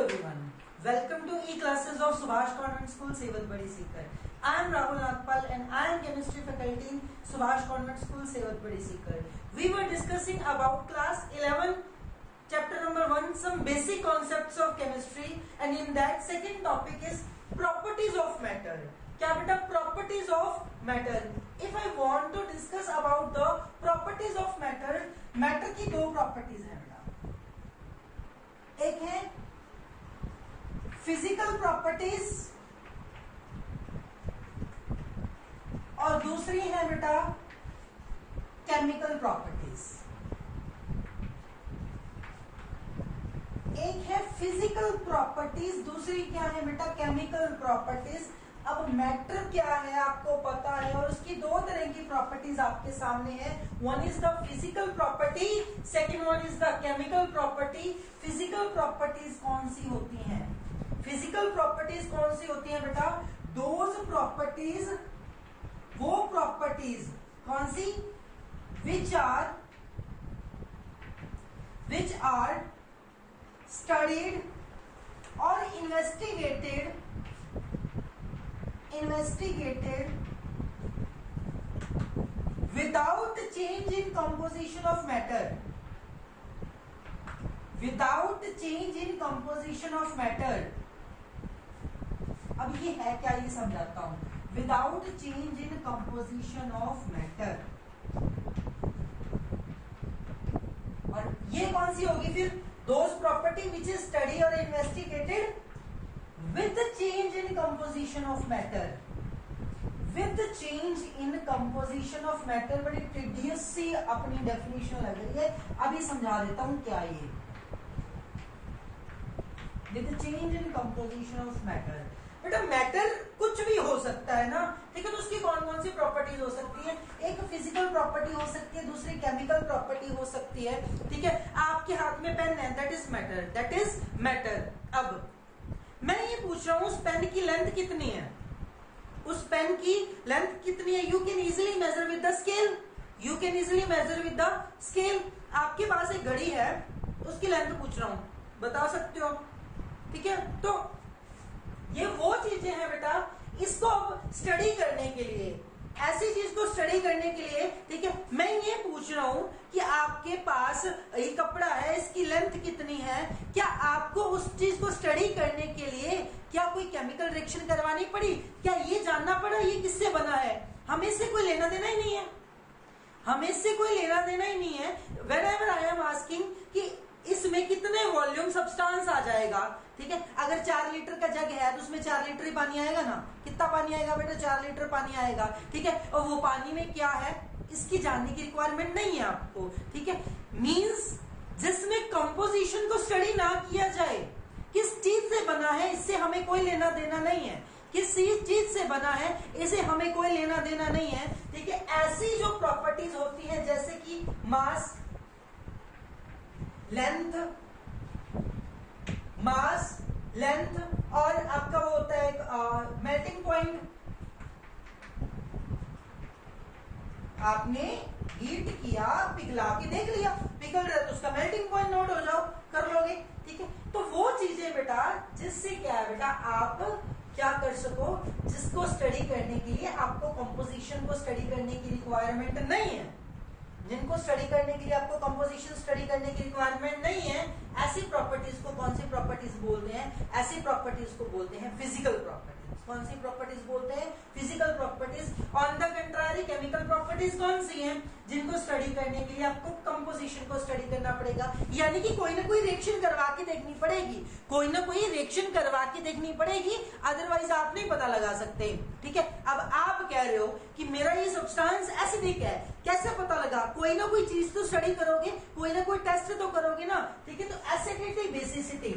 everyone. Welcome to e-classes of Subhash Convent School, Sevat Badi Sikar. I am Rahul Nagpal and I am chemistry faculty in Subhash Convent School, Sevat Badi Sikar. We were discussing about class 11, chapter number 1, some basic concepts of chemistry, and in that second topic is properties of matter. क्या बेटा properties of matter. If I want to discuss about the properties of matter, matter की दो properties हैं बेटा. एक है physical properties और दूसरी है बेटा केमिकल प्रॉपर्टीज. एक है फिजिकल प्रॉपर्टीज, दूसरी क्या है बेटा केमिकल प्रॉपर्टीज. अब मैटर क्या है आपको पता है और उसकी दो तरह की प्रॉपर्टीज आपके सामने है. One is the physical property, second one is the chemical property. Physical properties कौन सी होती हैं? फिजिकल प्रॉपर्टीज कौन सी होती है बेटा? दोज प्रॉपर्टीज, वो प्रॉपर्टीज कौन सी? विच आर स्टडीड और investigated without change in composition of matter. Without change in composition of matter. अब ये है क्या, ये समझाता हूं. Without change in composition of matter. और ये कौन सी होगी फिर? Those property which is studied or investigated with change in composition of matter. With change in composition of matter. बड़ी टीडियस सी अपनी डेफिनेशन लग रही है, अभी समझा देता हूं क्या ये. With change in composition of matter. बेटा मैटर कुछ भी हो सकता है ना, ठीक है. तो उसकी कौन कौन सी प्रॉपर्टीज हो सकती है? एक फिजिकल प्रॉपर्टी हो सकती है, दूसरी केमिकल प्रॉपर्टी हो सकती है, ठीक है. आपके हाथ में पेन है, that is matter, that is matter. अब मैं ये पूछ रहा हूं उस पेन की लेंथ कितनी है? उस पेन की लेंथ कितनी है? You can easily measure with the scale. You can easily measure with the scale. आपके पास एक घड़ी है, उसकी लेंथ पूछ रहा हूं, बता सकते हो, ठीक है. तो ये वो चीजें हैं बेटा, इसको अब स्टडी करने के लिए, ऐसी चीज को स्टडी करने के लिए, ठीक है, मैं ये पूछ रहा हूं कि आपके पास ये कपड़ा है, इसकी लेंथ कितनी है. क्या आपको उस चीज को स्टडी करने के लिए क्या कोई केमिकल रिएक्शन करवानी पड़ी? क्या ये जानना पड़ा ये किससे बना है? हमें इससे कोई लेना देना ही नहीं है. हमें इससे कोई लेना देना ही नहीं है. व्हेनेवर आई एम आस्किंग कि इसमें कितने वॉल्यूम सब्सटेंस आ जाएगा, ठीक है. अगर 4 लीटर का जग है तो उसमें 4 लीटर ही पानी आएगा ना. कितना पानी आएगा बेटा? 4 लीटर पानी आएगा, ठीक है. और वो पानी में क्या है इसकी जानने की रिक्वायरमेंट नहीं है आपको, ठीक है. मींस जिसमें कंपोजिशन को स्टडी ना किया जाए, किस चीज से बना है इससे हमें कोई लेना देना नहीं है. किस चीज से बना है इसे हमें कोई लेना देना नहीं है, ठीक है. ऐसी जो प्रॉपर्टीज होती है जैसे कि मास, लेंथ और आपका वो होता है मेल्टिंग पॉइंट. आपने हीट किया, पिघला के देख लिया, पिघल रहा तो उसका मेल्टिंग पॉइंट नोट हो जाओ, कर लोगे, ठीक है. तो वो चीजें बेटा जिससे क्या है बेटा आप क्या कर सको, जिसको स्टडी करने के लिए आपको कंपोजिशन को स्टडी करने की रिक्वायरमेंट नहीं है. जिनको स्टडी करने के लिए आपको कंपोजिशन स्टडी करने की रिक्वायरमेंट नहीं है, ऐसी प्रॉपर्टीज को कौन सी प्रॉपर्टीज बोलते हैं? ऐसी प्रॉपर्टीज को बोलते हैं फिजिकल प्रॉपर्टीज. कौन सी प्रॉपर्टीज बोलते हैं? Physical properties. On the contrary chemical properties कौन सी हैं? जिनको स्टडी करने के लिए आपको कंपोजिशन को स्टडी करना पड़ेगा, यानी कि कोई ना कोई रिएक्शन करवा के देखनी पड़ेगी, कोई ना कोई रिएक्शन करवा के देखनी पड़ेगी, अदरवाइज आप नहीं पता लगा सकते, ठीक है. अब आप कह रहे हो कि मेरा ये सब्सटेंस एसिडिक है, कैसे पता लगा? कोई ना कोई चीज तो स्टडी करोगे, कोई ना कोई टेस्ट तो करोगे ना, ठीक है. तो एसिडिटी बेसिसिटी,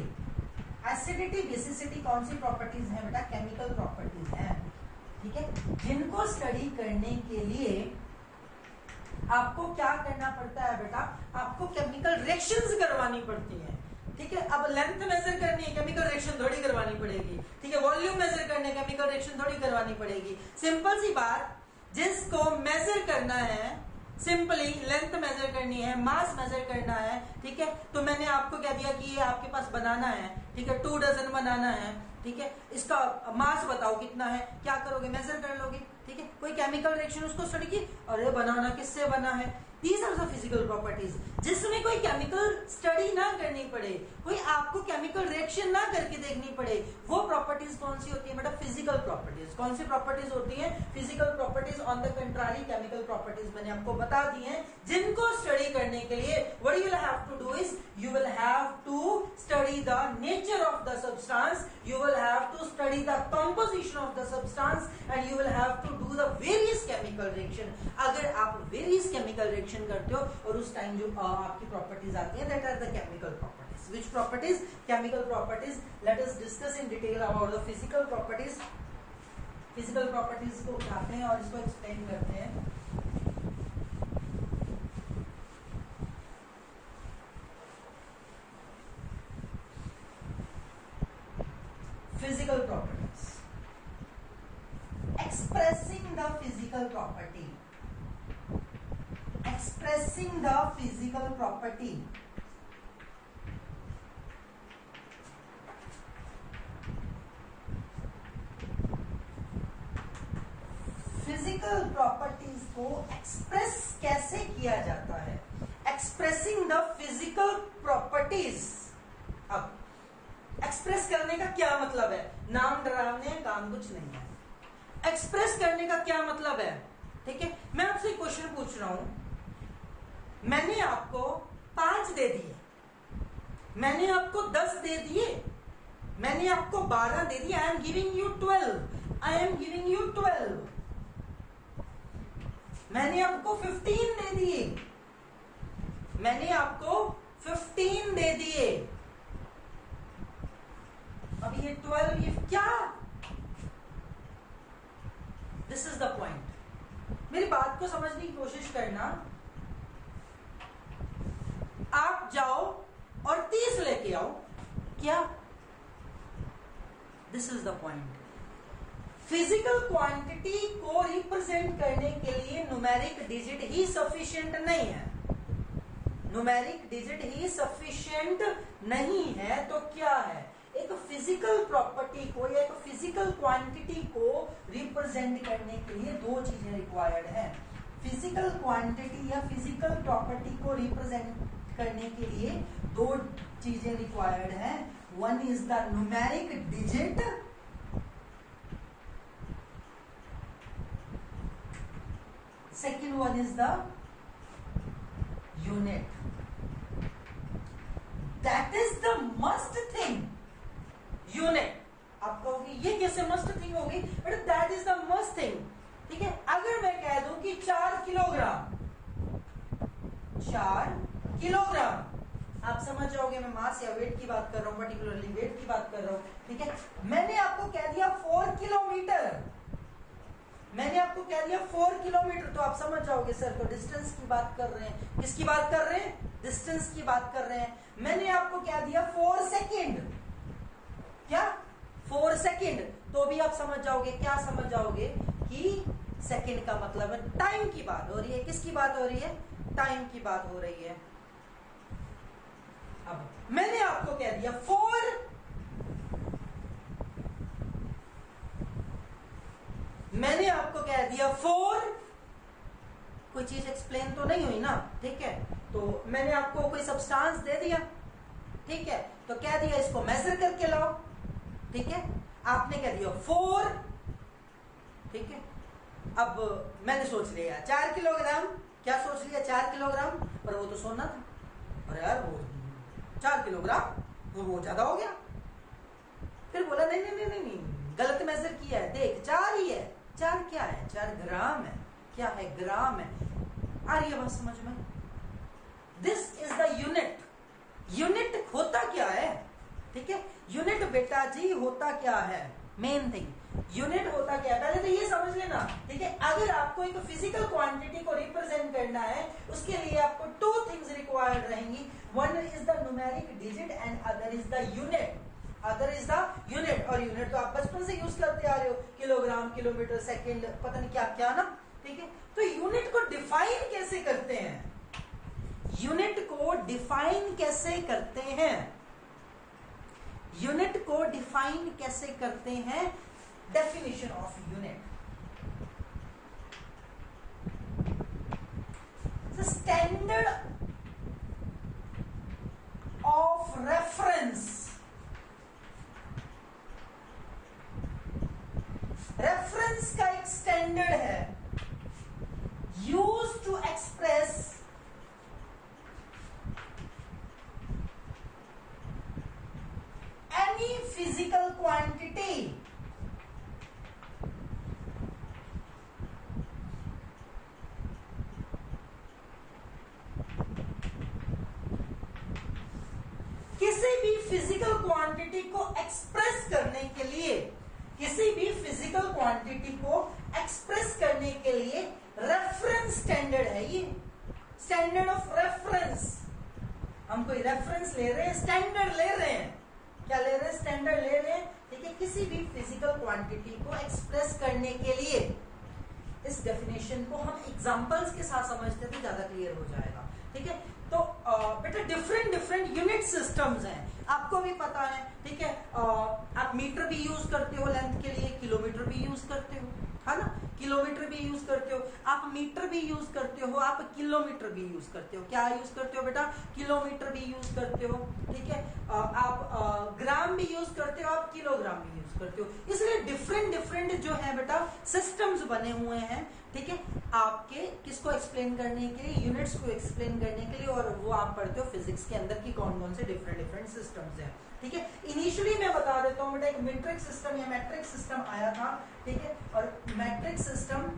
एसिडिटी बेसिसिटी कौन सी प्रॉपर्टीज है बेटा? केमिकल प्रॉपर्टीज है, ठीक है. जिनको स्टडी करने के लिए आपको क्या करना पड़ता है बेटा? आपको केमिकल रिएक्शंस करवानी पड़ती है, ठीक है. अब लेंथ मेजर करनी है, केमिकल रिएक्शन थोड़ी करवानी पड़ेगी, ठीक है. वॉल्यूम मेजर करने केमिकल रिएक्शन थोड़ी करवानी पड़ेगी. सिंपल सी बात, जिसको मेजर करना है सिंपली लेंथ मेजर करनी है, मास मेजर करना है, ठीक है। तो मैंने आपको कह दिया कि ये आपके पास बनाना है, ठीक है, 2 डजन बनाना है, ठीक है। इसका मास बताओ कितना है, क्या करोगे, मेजर कर लोगे, ठीक है। कोई केमिकल रिएक्शन उसको स्टडी की, अरे बनाना किससे बना है, these are the physical properties, जिसमें कोई केमिकल स्टडी ना करनी पड़े, कोई आपको केमिकल रिएक्शन ना करके देखनी पड़े, वो प्रॉपर्टीज कौन सी होती है बेटा, फिजिकल प्रॉपर्टीज। कौन सी प्रॉपर्टीज होती है, physical properties. On the contrary chemical properties मैंने आपको बता दी हैं, जिनको स्टडी करने के लिए what you will have to do is you will have to study the nature of the substance, you will have to study the composition of the substance and you will have to do the various chemical reaction। अगर आप various chemical reaction करते हो और उस time जो आपकी properties आती हैं, that are the chemical properties। which properties, chemical properties। let us discuss in detail about the physical properties। physical properties को उठाते हैं और इसको explain करते हैं। Physical properties, expressing the physical property, expressing the physical property। Physical properties को express कैसे किया जाता है, एक्सप्रेसिंग द फिजिकल प्रॉपर्टीज। अब एक्सप्रेस करने का क्या मतलब है, नाम डरावने हैं, काम कुछ नहीं है। एक्सप्रेस करने का क्या मतलब है, ठीक है। मैं आपसे क्वेश्चन पूछ रहा हूं, मैंने आपको 5 दे दिए, मैंने आपको 10 दे दिए, मैंने आपको 12 दे दिए, I am giving you 12, I am giving you 12। मैंने आपको 15 दे दिए, मैंने आपको 15 दे दिए। अब ये 12, ये क्या, दिस इज द पॉइंट। मेरी बात को समझने की कोशिश करना। आप जाओ और 30 लेके आओ, क्या, this is the point. Physical quantity को रिप्रेजेंट करने के लिए न्यूमेरिक डिजिट ही सफिशिएंट नहीं है, न्यूमेरिक डिजिट ही सफिशिएंट नहीं है, तो क्या है, एक फिजिकल प्रॉपर्टी को या एक फिजिकल क्वांटिटी को रिप्रेजेंट करने के लिए 2 चीजें रिक्वायर्ड हैं। फिजिकल क्वांटिटी या फिजिकल प्रॉपर्टी को रिप्रेजेंट करने के लिए 2 चीजें रिक्वायर्ड हैं। One is the numeric digit, second one is the unit. That is the must thing, unit. आप कहोगे ये कैसे मस्ट थिंग होगी, but that is the must thing, ठीक है। अगर मैं कह दूं कि 4 किलोग्राम, 4 किलोग्राम, आप समझ जाओगे मैं मास या वेट की बात कर रहा हूं, पर्टिकुलरली वेट की बात कर रहा हूं, ठीक है। मैंने आपको कह दिया 4 किलोमीटर, मैंने आपको कह दिया 4 किलोमीटर, तो आप समझ जाओगे सर तो डिस्टेंस की बात कर रहे हैं, किसकी बात कर रहे हैं, डिस्टेंस की बात कर रहे हैं। मैंने आपको कह दिया 4 सेकेंड, क्या 4 सेकेंड, तो भी आप समझ जाओगे, क्या समझ जाओगे कि सेकेंड का मतलब है टाइम की बात हो रही है। किसकी बात हो रही है, टाइम की बात हो रही है। अब मैंने आपको कह दिया 4, मैंने आपको कह दिया 4, कोई चीज एक्सप्लेन तो नहीं हुई ना, ठीक है। तो मैंने आपको कोई सब्सटेंस दे दिया, ठीक है, तो कह दिया इसको मेजर करके लाओ, ठीक है। आपने कह दिया 4, ठीक है। अब मैंने सोच लिया 4 किलोग्राम, क्या सोच लिया 4 किलोग्राम, पर वो तो सोना था, अरे यार वो 4 किलोग्राम तो वो ज्यादा हो गया। फिर बोला नहीं नहीं नहीं नहीं, गलत मेजर किया है, देख 4 ही है, 4 क्या है, 4 ग्राम है, क्या है, ग्राम है। आ रही है बात समझ में, this is the unit. Unit होता क्या है, ठीक है, यूनिट बेटा जी होता क्या है, मेन थिंग यूनिट होता क्या है, पहले तो ये समझ लेना, ठीक है। अगर आपको एक फिजिकल क्वांटिटी को रिप्रेजेंट करना है, उसके लिए आपको 2 थिंग्स रिक्वायर्ड रहेंगी, one is the numeric digit and other is the unit, other is the unit. और यूनिट तो आप बचपन से यूज करते आ रहे हो, किलोग्राम, किलोमीटर, सेकेंड, पता नहीं क्या क्या ना, ठीक है। तो यूनिट को डिफाइन कैसे करते हैं? यूनिट को डिफाइन कैसे करते हैं? यूनिट को डिफाइन कैसे करते हैं? Definition of unit, standard of reference. Reference का एक स्टैंडर्ड है use to express any physical quantity किसी भी फिजिकल क्वांटिटी को एक्सप्रेस करने के लिए, किसी भी फिजिकल क्वांटिटी को एक्सप्रेस करने के लिए रेफरेंस स्टैंडर्ड है ये, स्टैंडर्ड ऑफ रेफरेंस। हम कोई रेफरेंस ले रहे हैं, स्टैंडर्ड ले रहे हैं, क्या ले रहे हैं? स्टैंडर्ड ले रहे हैं, ठीक है, किसी भी फिजिकल क्वांटिटी को एक्सप्रेस करने के लिए। इस डेफिनेशन को हम एग्जांपल्स के साथ समझते तो ज्यादा क्लियर हो जाएगा, ठीक है। तो बेटा डिफरेंट यूनिट सिस्टम्स हैं, आपको भी पता है, ठीक है। आप मीटर भी यूज करते हो लेंथ के लिए, किलोमीटर भी यूज करते हो, है ना, किलोमीटर भी यूज करते हो, आप मीटर भी यूज करते हो, आप किलोमीटर भी यूज करते हो। क्या यूज करते हो बेटा? किलोमीटर भी यूज करते हो, ठीक है। आप ग्राम भी यूज करते हो, आप किलोग्राम भी यूज करते हो। इसलिए डिफरेंट जो है बेटा सिस्टम्स बने हुए हैं, ठीक है, आपके किसको एक्सप्लेन करने के लिए? यूनिट्स को एक्सप्लेन करने के लिए। और वो आप पढ़ते हो फिजिक्स के अंदर की कौन कौन से डिफरेंट सिस्टम्स हैं, ठीक है। इनिशियली मैं बता देता हूं बेटा, एक मीट्रिक सिस्टम या मैट्रिक सिस्टम आया था, ठीक है। और मैट्रिक सिस्टम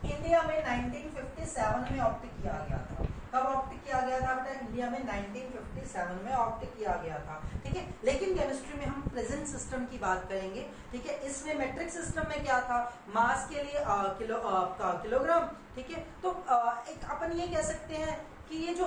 इंडिया में 1957 में ऑप्ट किया गया था। कब ऑप्ट किया गया था बेटा? इंडिया में 1957 में ऑप्ट किया गया था, ठीक है। लेकिन केमिस्ट्री में हम प्रेजेंट सिस्टम की बात करेंगे, ठीक है। इसमें मैट्रिक सिस्टम में क्या था? मास के लिए किलोग्राम, ठीक है। तो एक अपन ये कह सकते हैं कि ये जो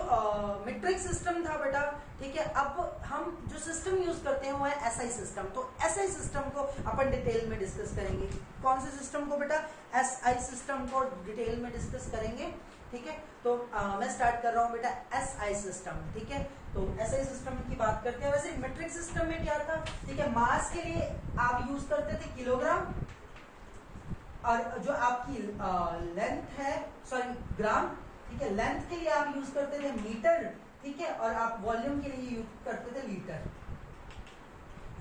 मीट्रिक सिस्टम था बेटा, ठीक है, अब हम जो सिस्टम यूज करते हैं वो है एसआई सिस्टम। तो एसआई सिस्टम को अपन डिटेल में डिस्कस करेंगे। कौन से सिस्टम को बेटा? एसआई सिस्टम को डिटेल में डिस्कस करेंगे, ठीक है। तो मैं स्टार्ट कर रहा हूं बेटा एसआई सिस्टम, ठीक है। तो एसआई सिस्टम की बात करते हैं। वैसे मीट्रिक सिस्टम में क्या था, ठीक है, मास के लिए आप यूज करते थे किलोग्राम, और जो आपकी लेंथ है, सॉरी ग्राम, ठीक है, लेंथ के लिए आप यूज करते थे मीटर, ठीक है। और आप वॉल्यूम के लिए यूज करते थे लीटर,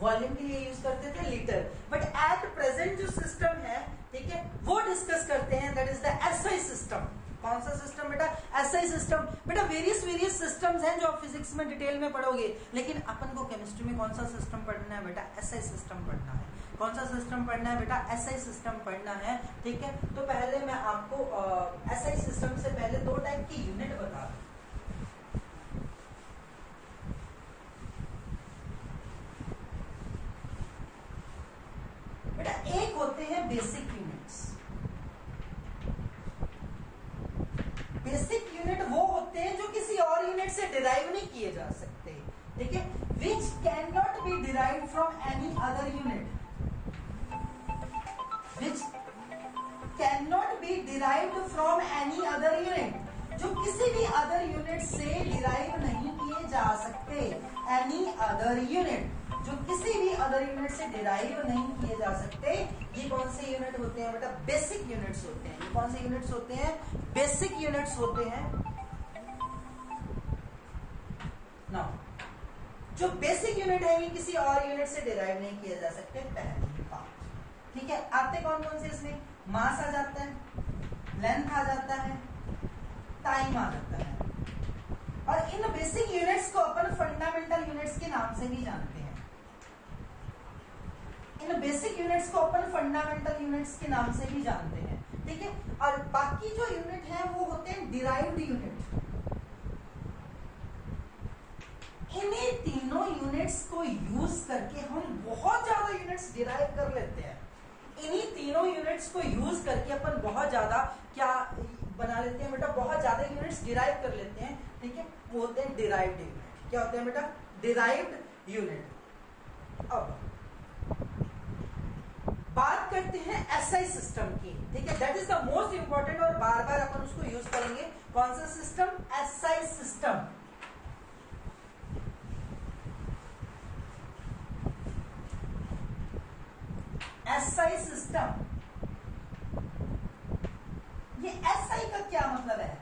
वॉल्यूम के लिए यूज करते थे लीटर। बट एट प्रेजेंट जो सिस्टम है, ठीक है, वो डिस्कस करते हैं, that is the SI system. कौन सा सिस्टम बेटा? SI system. बेटा वेरियस सिस्टम्स हैं जो आप फिजिक्स में डिटेल में पढ़ोगे, लेकिन अपन को केमिस्ट्री में कौन सा सिस्टम पढ़ना है बेटा? एसआई सिस्टम पढ़ना है। कौन सा सिस्टम पढ़ना है बेटा? एसआई सिस्टम पढ़ना है, ठीक है। तो पहले मैं आपको एसआई सिस्टम से पहले दो टाइप की यूनिट बता दूं। बेटा एक होते हैं बेसिक यूनिट्स। बेसिक यूनिट वो होते हैं जो किसी और यूनिट से डिराइव नहीं किए जा सकते, ठीक है, which can not be derive from any other unit, which cannot be derived from any other unit, जो किसी भी अदर यूनिट से डिराइव नहीं किए जा सकते। एनी अदर यूनिट, जो किसी भी अदर यूनिट से डिराइव नहीं किए जा सकते, ये कौन से यूनिट होते हैं बेटा? बेसिक यूनिट्स होते हैं। ये कौन से यूनिट्स होते हैं? बेसिक यूनिट्स होते हैं। नाउ जो बेसिक यूनिट है ये किसी और यूनिट से डिराइव नहीं किए जा सकते, पहली बात, ठीक है। आते कौन कौन से इसमें? मास आ जाता है, लेंथ आ जाता है, टाइम आ जाता है। और इन बेसिक यूनिट्स को अपन फंडामेंटल यूनिट्स के नाम से भी जानते हैं। इन बेसिक यूनिट्स को अपन फंडामेंटल यूनिट्स के नाम से भी जानते हैं, ठीक है। और बाकी जो यूनिट है वो होते हैं डिराइव्ड यूनिट। इन्हीं तीनों यूनिट्स को यूज करके हम बहुत ज्यादा यूनिट्स डिराइव कर लेते हैं। इन्हीं तीनों यूनिट्स को यूज करके अपन बहुत ज्यादा क्या बना लेते हैं बेटा? बहुत ज्यादा यूनिट्स डिराइव कर लेते हैं, ठीक है। वो होते हैं डिराइव्ड यूनिट। क्या होते हैं बेटा? Derived unit. अब बात करते हैं एसआई सिस्टम की, ठीक है, that is the most important और बार बार अपन उसको यूज करेंगे। कौन सा system? SI system. SI system, ये एसआई का क्या मतलब है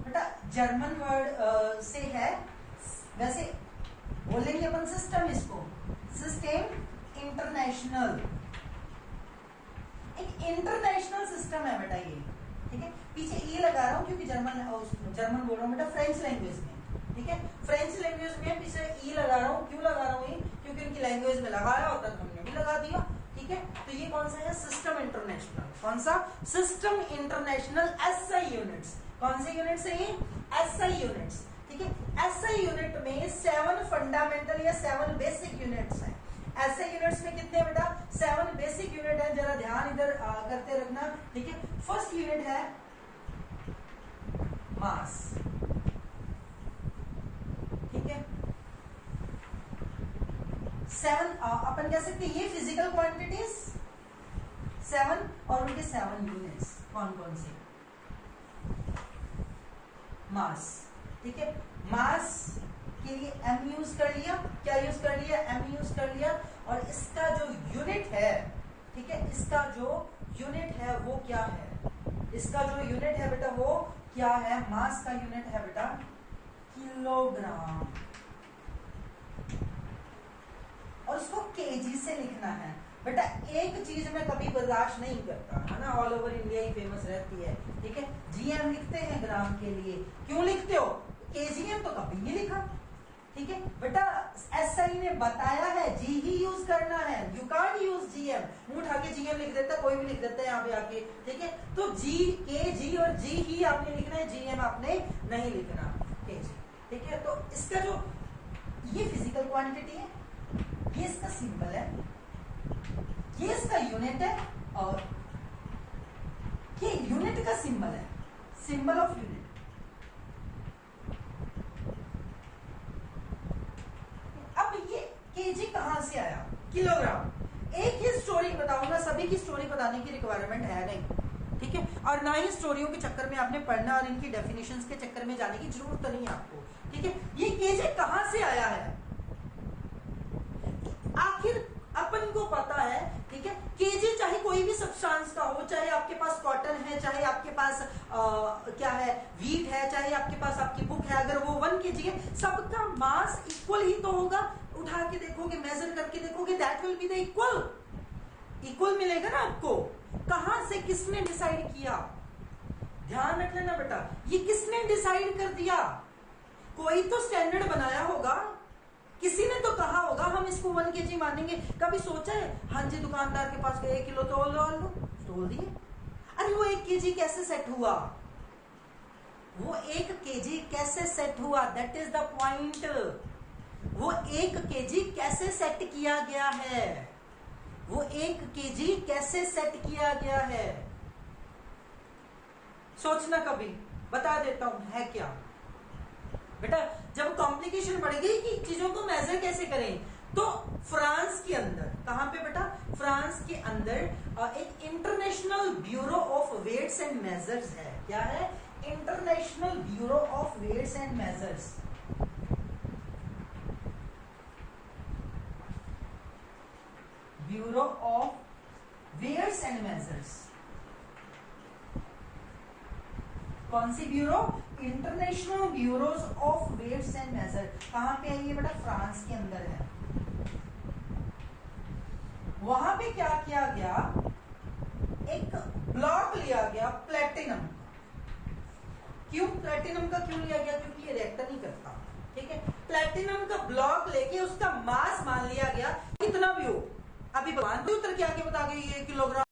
बेटा? जर्मन वर्ड से है, वैसे बोलेंगे अपन सिस्टम, इसको सिस्टम इंटरनेशनल, एक इंटरनेशनल सिस्टम है बेटा ये, ठीक है। पीछे ई लगा रहा हूं क्योंकि जर्मन बोल रहा हूं बेटा फ्रेंच लैंग्वेज में, ठीक है, फ्रेंच लैंग्वेज में पीछे ई लगा रहा हूं। क्यों लगा रहा हूं ये? क्योंकि उनकी लैंग्वेज में लगाया होता तो हमने भी लगा दिया, ठीक है। तो ये कौन सा है? System international. कौन सा? System international SI units. कौन से यूनिट्स है ये? एसआई यूनिट्स, ठीक है। एसआई यूनिट में 7 फंडामेंटल या 7 बेसिक यूनिट्स हैं। ऐसे यूनिट्स में कितने बेटा? 7 बेसिक यूनिट है, जरा ध्यान इधर करते रखना, ठीक है। फर्स्ट यूनिट है मास, ठीक है। 7 अपन कह सकते हैं ये फिजिकल क्वांटिटीज 7 और उनके 7 यूनिट्स कौन कौन से? मास, ठीक है। मास के लिए एम यूज कर लिया, क्या यूज कर लिया? एम यूज कर लिया। और इसका जो यूनिट है, ठीक है, इसका जो यूनिट है वो क्या है? इसका जो यूनिट है बेटा वो क्या है? मास का यूनिट है बेटा किलोग्राम, और इसको केजी से लिखना है बेटा। एक चीज में कभी बर्दाश्त नहीं करता है ना, ऑल ओवर इंडिया ही फेमस रहती है, ठीक है। जीएम लिखते हैं ग्राम के लिए, क्यों लिखते हो? केजीएम तो कभी नहीं लिखा, ठीक है बेटा। एसआई ने बताया है जी ही यूज करना है, यू कांट यूज जीएम। मुंह उठा के जीएम लिख देता है, कोई भी लिख देता है यहाँ पे आके, ठीक है। तो जी, के जी और जी ही आपने लिखना है, जीएम आपने नहीं लिखना, के जी, ठीक है। तो इसका जो ये फिजिकल क्वांटिटी है, ये इसका सिंबल है, ये इसका यूनिट है, और ये यूनिट का सिंबल है, सिंबल ऑफ यूनिट। अब ये केजी कहां से आया? किलोग्राम। एक ही स्टोरी बताऊंगा, सभी की स्टोरी बताने की रिक्वायरमेंट है नहीं, ठीक है। और ना ही स्टोरियों के चक्कर में आपने पढ़ना और इनकी डेफिनेशंस के चक्कर में जाने की जरूरत नहीं है आपको, ठीक है। ये केजी कहां से आया है? आखिर अपन को पता है, ठीक है, केजी चाहे कोई भी सब्सटेंस का हो, चाहे आपके पास कॉटन है, चाहे आपके पास क्या है, वीट है, चाहे आपके पास आपकी बुक है, अगर वो 1 केजी है, सबका मास इक्वल ही तो होगा। उठा के देखोगे, मेजर करके देखोगे, that will be the equal मिलेगा ना आपको। कहां से किसने डिसाइड किया? ध्यान रख लेना बेटा, ये किसने डिसाइड कर दिया? कोई तो स्टैंडर्ड बनाया होगा, किसी ने तो कहा होगा हम इसको 1 केजी मानेंगे। कभी सोचा है? हाँ जी, दुकानदार के पास गए, 1 किलो तोल तोल दिए। अरे वो 1 केजी कैसे सेट हुआ? वो 1 केजी कैसे सेट हुआ? That is the point. वो 1 केजी कैसे सेट किया गया है? वो 1 केजी कैसे सेट किया गया है? सोचना कभी, बता देता हूं है क्या बेटा। जब कॉम्प्लिकेशन बढ़ गई कि चीजों को मेजर कैसे करें, तो फ्रांस के अंदर, कहां पे बेटा? फ्रांस के अंदर एक international bureau of weights and measures है। क्या है? International bureau of weights and measures. Bureau of weights and measures. कौन सी bureau? International bureaus of weights and measure. कहां पे है ये बेटा? फ्रांस के अंदर है। वहां पे क्या किया गया? एक ब्लॉक लिया गया प्लेटिनम। क्यों प्लेटिनम का क्यों लिया गया? क्योंकि ये रिएक्ट नहीं करता, ठीक है। प्लेटिनम का ब्लॉक लेके उसका मास मान लिया गया, कितना भी हो। अभी भगवान को उतर के आके बता गई ये किलोग्राम